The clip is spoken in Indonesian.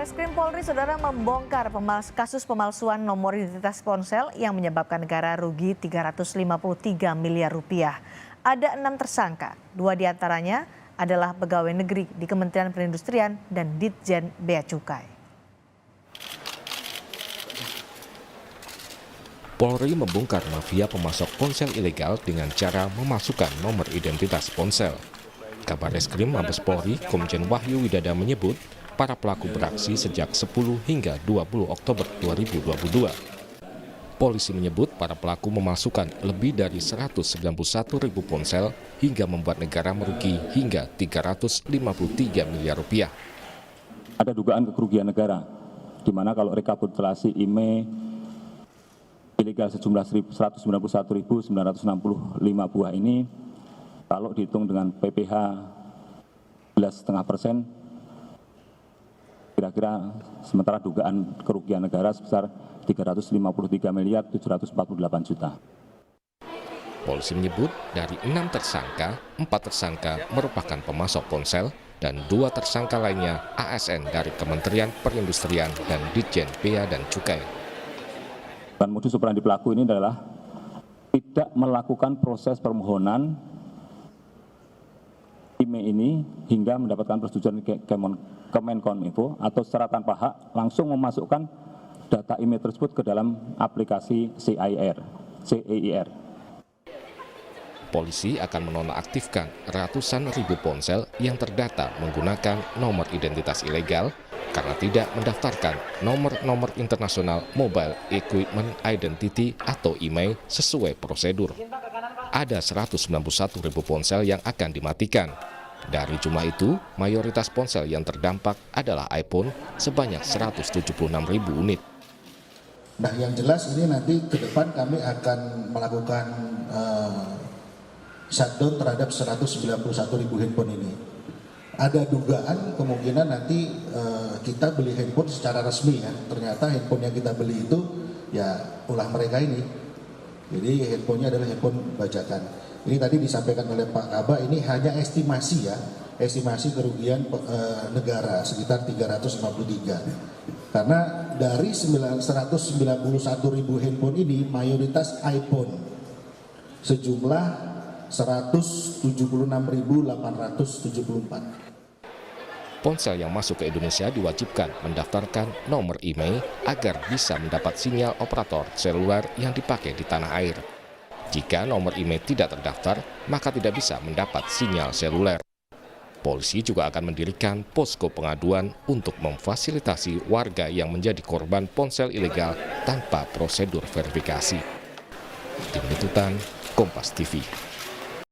Barreskrim Polri, saudara, membongkar kasus pemalsuan nomor identitas ponsel yang menyebabkan negara rugi 353 miliar rupiah. Ada 6 tersangka, 2 diantaranya adalah pegawai negeri di Kementerian Perindustrian dan Ditjen Bea Cukai. Polri membongkar mafia pemasok ponsel ilegal dengan cara memasukkan nomor identitas ponsel. Kabar Reskrim Mabes Polri, Komjen Wahyu Widada menyebut, para pelaku beraksi sejak 10 hingga 20 Oktober 2022. Polisi menyebut para pelaku memasukkan lebih dari 191.000 ponsel hingga membuat negara merugi hingga 353 miliar rupiah. Ada dugaan kerugian negara, di mana kalau rekapitulasi IMEI ilegal sejumlah 191.965 buah ini, kalau dihitung dengan PPh 11,5%, kira-kira sementara dugaan kerugian negara sebesar 353 miliar 748 juta. Polisi menyebut dari 6 tersangka, 4 tersangka merupakan pemasok ponsel dan 2 tersangka lainnya ASN dari Kementerian Perindustrian dan Ditjen Bea dan Cukai. Dan modus operandi pelaku ini adalah tidak melakukan proses permohonan IMEI ini hingga mendapatkan persetujuan Kemenkominfo atau secara tanpa hak langsung memasukkan data IMEI tersebut ke dalam aplikasi CEIR. Polisi akan menonaktifkan ratusan ribu ponsel yang terdata menggunakan nomor identitas ilegal karena tidak mendaftarkan nomor-nomor internasional Mobile Equipment Identity atau IMEI sesuai prosedur. Ada 191.000 ponsel yang akan dimatikan. Dari jumlah itu, mayoritas ponsel yang terdampak adalah iPhone sebanyak 176.000 unit. Nah, yang jelas ini nanti ke depan kami akan melakukan shutdown terhadap 191.000 handphone ini. Ada dugaan kemungkinan nanti kita beli handphone secara resmi ya. Ternyata handphone yang kita beli itu ya ulah mereka ini. Jadi handphonenya adalah handphone bajakan. Ini tadi disampaikan oleh Pak Kaba, ini hanya estimasi ya, estimasi kerugian negara sekitar 353. Karena dari 191.000 handphone ini mayoritas iPhone sejumlah 176.874. Ponsel yang masuk ke Indonesia diwajibkan mendaftarkan nomor IMEI agar bisa mendapat sinyal operator seluler yang dipakai di tanah air. Jika nomor IMEI tidak terdaftar, maka tidak bisa mendapat sinyal seluler. Polisi juga akan mendirikan posko pengaduan untuk memfasilitasi warga yang menjadi korban ponsel ilegal tanpa prosedur verifikasi. Tim Liputan, Kompas TV.